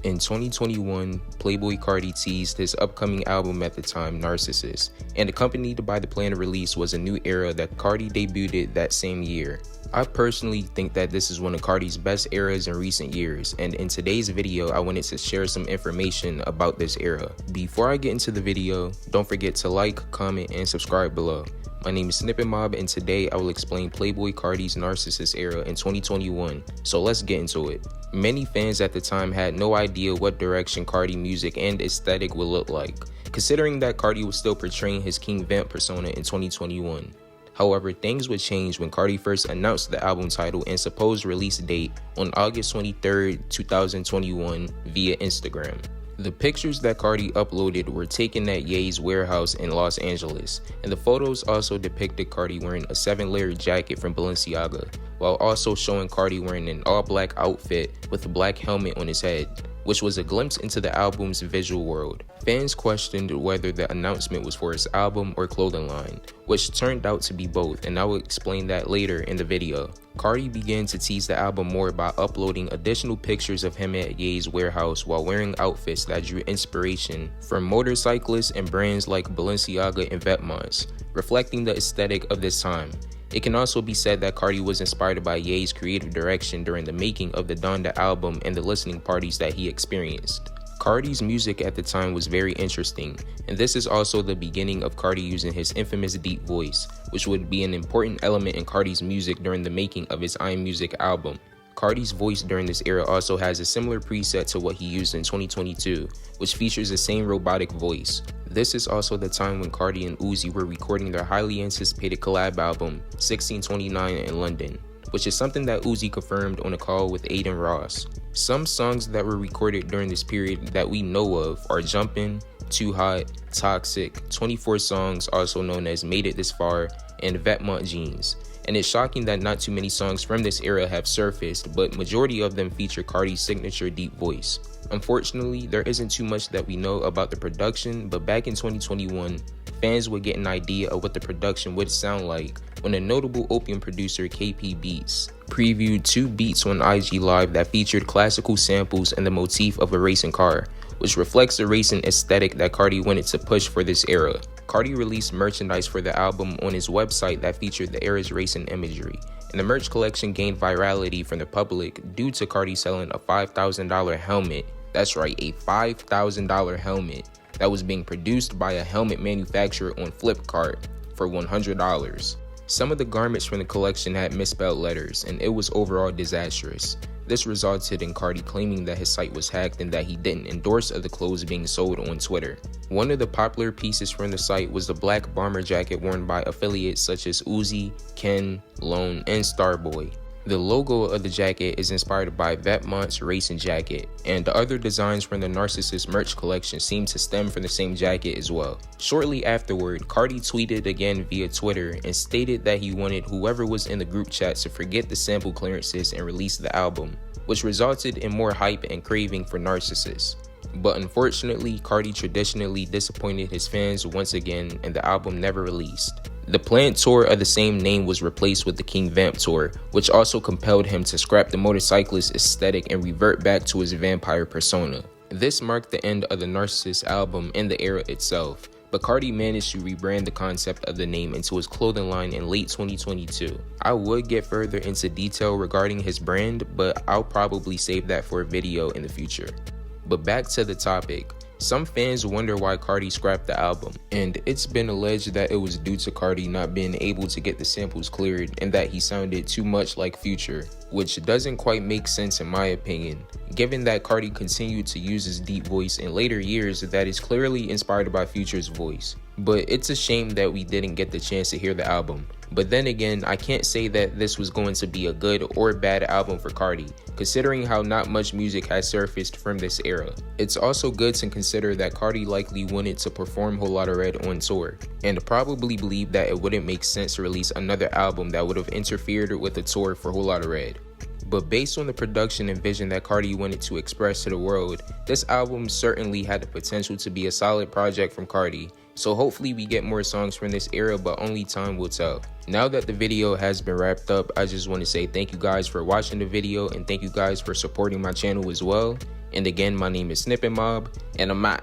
In 2021, Playboi Carti teased his upcoming album at the time, Narcissist, and accompanied by the planned release was a new era that Carti debuted that same year. I personally think that this is one of Carti's best eras in recent years, and in today's video, I wanted to share some information about this era. Before I get into the video, don't forget to like, comment, and subscribe below. My name is SnippetMob, and today I will explain Playboi Carti's Narcissist era in 2021, so let's get into it. Many fans at the time had no idea what direction Carti music and aesthetic would look like, considering that Carti was still portraying his King Vamp persona in 2021. However, things would change when Carti first announced the album title and supposed release date on August 23, 2021 via Instagram. The pictures that Carti uploaded were taken at Ye's warehouse in Los Angeles, and the photos also depicted Carti wearing a 7-layer jacket from Balenciaga, while also showing Carti wearing an all-black outfit with a black helmet on his head, which was a glimpse into the album's visual world. Fans questioned whether the announcement was for his album or clothing line, which turned out to be both, and I will explain that later in the video. Carti began to tease the album more by uploading additional pictures of him at Ye's warehouse while wearing outfits that drew inspiration from motorcyclists and brands like Balenciaga and Vetements, reflecting the aesthetic of this time. It can also be said that Carti was inspired by Ye's creative direction during the making of the Donda album and the listening parties that he experienced. Carti's music at the time was very interesting, and this is also the beginning of Carti using his infamous deep voice, which would be an important element in Carti's music during the making of his iMusic album. Carti's voice during this era also has a similar preset to what he used in 2022, which features the same robotic voice. This is also the time when Carti and Uzi were recording their highly anticipated collab album, 1629 in London, which is something that Uzi confirmed on a call with Aiden Ross. Some songs that were recorded during this period that we know of are Jumpin', Too Hot, Toxic, 24 Songs, also known as Made It This Far, and Vetements Jeans. And it's shocking that not too many songs from this era have surfaced, but majority of them feature Carti's signature deep voice. Unfortunately, there isn't too much that we know about the production, but back in 2021, fans would get an idea of what the production would sound like when a notable opium producer, KP Beats, previewed 2 beats on IG Live that featured classical samples and the motif of a racing car, which reflects the racing aesthetic that Carti wanted to push for this era. Carti released merchandise for the album on his website that featured the era's racing imagery, and the merch collection gained virality from the public due to Carti selling a $5,000 helmet. That's right, a $5,000 helmet that was being produced by a helmet manufacturer on Flipkart for $100. Some of the garments from the collection had misspelled letters, and it was overall disastrous. This resulted in Carti claiming that his site was hacked and that he didn't endorse the clothes being sold on Twitter. One of the popular pieces from the site was the black bomber jacket worn by affiliates such as Uzi, Ken, Lone, and Starboy. The logo of the jacket is inspired by Vetements' racing jacket, and the other designs from the Narcissist merch collection seem to stem from the same jacket as well. Shortly afterward, Carti tweeted again via Twitter and stated that he wanted whoever was in the group chat to forget the sample clearances and release the album, which resulted in more hype and craving for Narcissist. But unfortunately, Carti traditionally disappointed his fans once again, and the album never released. The planned tour of the same name was replaced with the King Vamp tour, which also compelled him to scrap the motorcyclist aesthetic and revert back to his vampire persona. This marked the end of the Narcissist album and the era itself, but Carti managed to rebrand the concept of the name into his clothing line in late 2022. I would get further into detail regarding his brand, but I'll probably save that for a video in the future. But back to the topic. Some fans wonder why Carti scrapped the album, and it's been alleged that it was due to Carti not being able to get the samples cleared and that he sounded too much like Future, which doesn't quite make sense in my opinion, given that Carti continued to use his deep voice in later years that is clearly inspired by Future's voice. But it's a shame that we didn't get the chance to hear the album. But then again, I can't say that this was going to be a good or bad album for Carti, considering how not much music has surfaced from this era. It's also good to consider that Carti likely wanted to perform Whole Lotta Red on tour, and probably believed that it wouldn't make sense to release another album that would have interfered with the tour for Whole Lotta Red. But based on the production and vision that Carti wanted to express to the world, this album certainly had the potential to be a solid project from Carti, So hopefully we get more songs from this era, but only time will tell. Now that the video has been wrapped up, I just want to say thank you guys for watching the video, and thank you guys for supporting my channel as well. And again, my name is SnippetMob, and I'm out.